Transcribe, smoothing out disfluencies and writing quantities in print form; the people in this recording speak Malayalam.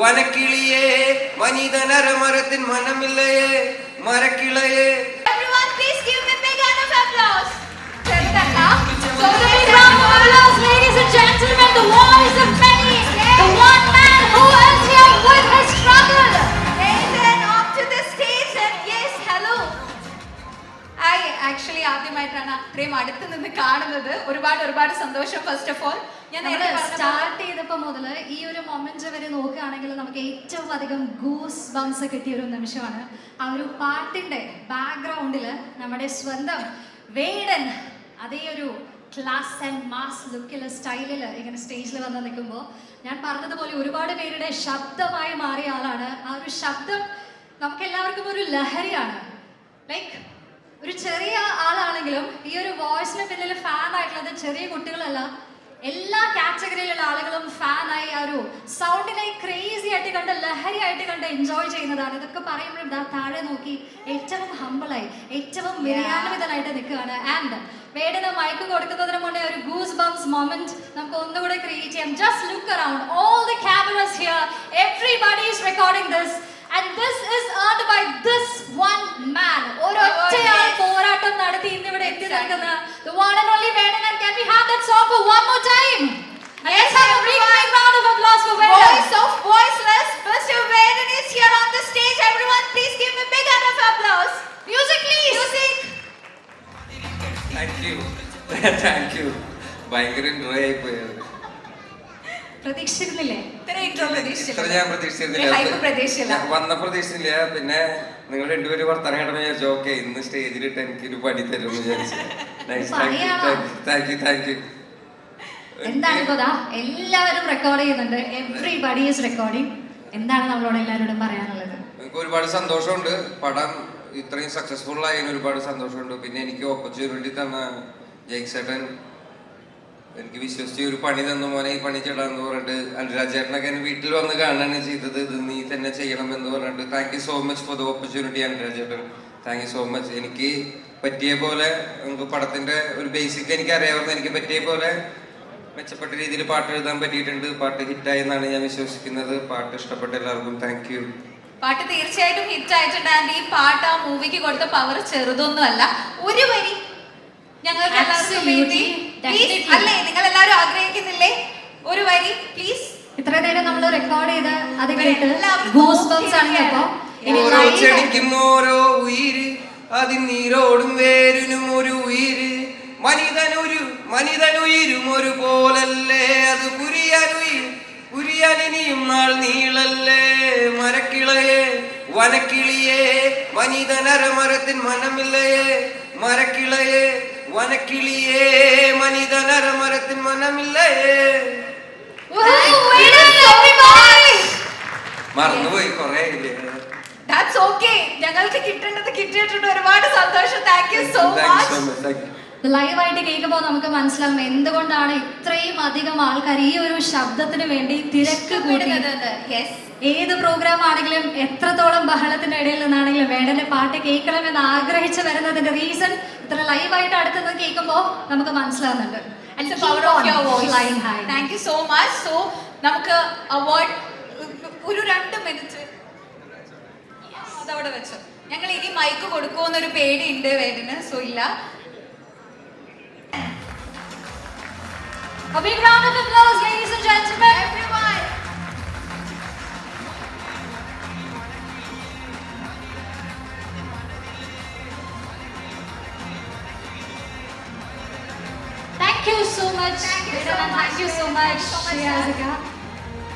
വനക്കിളിയേ വനിതനരമരത്തിൻ മനമില്ലയേ മരക്കിളയേ. Everyone please give me a big round of applause. So the big round of applause, ladies and gentlemen, the voice of many, the one man who is here with his struggle. Nathan up to the stage and yes, hello. I actually ആദ്യമായിട്ടാണ് അത്രയും അടുത്ത് നിന്ന് കാണുന്നത്. ഒരുപാട് സന്തോഷം. ഫസ്റ്റ് ഓഫ് ഓൾ ഞാൻ സ്റ്റാർട്ട് ചെയ്തപ്പോൾ മുതൽ ഈ ഒരു മൊമെന്റ് വരെ നോക്കുകയാണെങ്കിൽ നമുക്ക് ഏറ്റവും അധികം ഗൂസ് ബംസ് കിട്ടിയ ഒരു നിമിഷമാണ്. ആ ഒരു പാട്ടിന്റെ ബാക്ക്ഗ്രൗണ്ടിൽ നമ്മുടെ സ്വന്തം വേടൻ അതേ ഒരു ക്ലാസ് ആൻഡ് മാസ് ലുക്കില് സ്റ്റൈലിൽ ഇങ്ങനെ സ്റ്റേജിൽ വന്ന് നിൽക്കുമ്പോൾ ഞാൻ പറഞ്ഞതുപോലെ ഒരുപാട് പേരുടെ ശബ്ദമായി മാറിയ ആളാണ്. ആ ഒരു ശബ്ദം നമുക്ക് എല്ലാവർക്കും ഒരു ലഹരിയാണ്. ലൈക്ക് ഒരു ചെറിയ ആളാണെങ്കിലും ഈ ഒരു വോയിസിന് പിന്നിൽ ഫാൻ ആയിട്ടുള്ളത് ചെറിയ കുട്ടികളല്ല, എല്ലാ കാറ്റഗറിയിലുള്ള ആളുകളും ഫാനായി ആ ഒരു സൗണ്ടിനെ ക്രേസി ആയിട്ട് കണ്ട് ലഹരി ആയിട്ട് കണ്ട് എൻജോയ് ചെയ്യുന്നതാണ്. ഇതൊക്കെ പറയുമ്പോൾ താഴെ നോക്കി ഏറ്റവും ഹമ്പിളായി ഏറ്റവും വിനയാന്വിതനായിട്ട് നിൽക്കുകയാണ്. ആൻഡ് വേടന് മൈക്ക് കൊടുക്കുന്നതിന് മുന്നേ ഒരു ഗൂസ് ബംസ് മൊമെന്റ് നമുക്ക് ഒന്നുകൂടെ ക്രിയേറ്റ് ചെയ്യാം. Just look around, all the cameras here, everybody is recording this and this is earned by this one man. ഒരൊറ്റയാൾ പോരാട്ടം നടത്തി ഇന്ന് ഇവിടെ എത്തി നിൽക്കുന്ന the one and only Vedan. And can we have that song for one more time? Let's have a big round of applause for Vedan. Voice of voiceless, Mr. Vedan is here on the stage. Everyone please give me a big round of applause. Music please. Music. Thank you. ഭയങ്കര എൻജോയ് ആയി പോയത്. പ്രതീക്ഷിച്ചിരുന്നില്ലേ? ഞാൻ പ്രതീക്ഷിച്ചിരുന്നില്ല, വന്ന പ്രതീക്ഷിച്ചില്ല. പിന്നെ നിങ്ങൾ രണ്ടുപേരും വർത്തമാനം കേട്ടപ്പോൾ വിചാരിച്ചു ഓക്കെ ഇന്ന് സ്റ്റേജിലിട്ട് എനിക്കൊരു പണി തരും എന്ന് വിചാരിച്ചു. Thank you. എന്താണ് ഇപ്പോ എല്ലാവരും റെക്കോർഡ് ചെയ്യുന്നുണ്ട്, എവരിബഡി ഈസ് റെക്കോർഡിംഗ്. എന്താണ് നമ്മളോട് എല്ലാവരോടും പറയാനുള്ളത്? എനിക്ക് ഒരുപാട് സന്തോഷമുണ്ട്. പടം ഇത്രയും സക്സസ്ഫുൾ ആയതിന് ഒരുപാട് സന്തോഷമുണ്ട്. പിന്നെ എനിക്ക് ഓപ്പർച്യൂണിറ്റി തന്ന ജയ്സേട്ടൻ എനിക്ക് വിശ്വസിച്ച് ഒരു പണി തന്നു, മോനെ ഈ പണി ചെയ്യണമെന്ന് പറഞ്ഞിട്ട് അനുരാജ് ചേട്ടനൊക്കെ എന്നെ വീട്ടിൽ വന്ന് കാണുകയാണ് ചെയ്തത്. ഇത് നീ തന്നെ ചെയ്യണം എന്ന് പറഞ്ഞിട്ട് thank you so much for the opportunity Anuraj ചേട്ടൻ. Thank you so much. എനിക്ക് പറ്റിയ പോലെ നമുക്ക് പടത്തിന്റെ ഒരു ബേസിക് എനിക്ക് അറിയാവുന്ന എനിക്ക് പറ്റിയ പോലെ മെച്ചപ്പെട്ട രീതിയിൽ പാട്ട് എഴുതാൻ പറ്റിയിട്ടുണ്ട്. പാട്ട് ഹിറ്റായി എന്നാണ് ഞാൻ വിശ്വസിക്കുന്നത്. പാട്ട് ഇഷ്ടപ്പെട്ട എല്ലാവർക്കും താങ്ക് യു. പാട്ട് തീർച്ചയായിട്ടും ഹിറ്റ് ആയിട്ടുണ്ട്. ആൻഡ് ഈ പാട്ട് ആ മൂവിക്ക് കൊടുത്ത പവർ ചെറുതൊന്നുമല്ല. ഒരു വരി ഞങ്ങൾക്ക് എല്ലാവർക്കും വേണ്ടി അല്ലേ, നിങ്ങൾ എല്ലാവരും ആഗ്രഹിക്കുന്നില്ലേ? ഒരു വരി പ്ലീസ്. ഇത്ര നേരം നമ്മൾ റെക്കോർഡ് ചെയ്ത് അത് കേട്ട് ഗൂസ് ബംസ് ആണ്. അപ്പോ ഓരോ ചെടിക്കും ഓരോ ഉയിര്, അതിനീരോടും വേരിനും ഒരു ഉയിര്, മനിതനുയിരും ഒരു പോലല്ലേ, അത് പുരിയാനിനിയും നാൾ നീളല്ലേ, മരക്കിളയേ വനക്കിളിയേ വനിതനരമരത്തിൻ മനമില്ലയേ മരക്കിളയേ വനക്കിളിയേ മനിതനരമരത്തിൻ മനമില്ലയേ. മറന്നുപോയി കൊറേ. That's okay. ഞങ്ങൾക്ക് കിട്ടേണ്ടത് കിട്ടിയിട്ടുണ്ട്. ഒരുപാട് സന്തോഷം. Thank you so much. ലൈവായിട്ട് കേൾക്കുമ്പോൾ നമുക്ക് മനസ്സിലാവും എന്തുകൊണ്ടാണ് ഇത്രയും അധികം ആൾക്കാർ ഈ ഒരു ശബ്ദത്തിന് വേണ്ടി തിരക്ക് കൂടുന്നത്. ഏത് പ്രോഗ്രാം ആണെങ്കിലും എത്രത്തോളം ബഹളത്തിന്റെ ഇടയിൽ നിന്നാണെങ്കിലും വേടന്റെ പാട്ട് കേൾക്കണമെന്ന് ആഗ്രഹിച്ചു വരുന്നതിന്റെ റീസൺ ഇത്ര ലൈവായിട്ട് അടുത്തത് കേൾക്കുമ്പോൾ നമുക്ക് മനസ്സിലാവുന്നുണ്ട്. Thank you so much. So നമുക്ക് അവാർഡ് ഒരു 2 മിനിറ്റ് അതവിടെ വെച്ചു. ഞങ്ങൾ ഇനി മൈക്ക് കൊടുക്കുമെന്നൊരു പേടിയുണ്ട് വേടന്. സോ ഇല്ല. A big round of applause, ladies and gentlemen. Everyone. Thank you so much. Thank you so much, Shreya.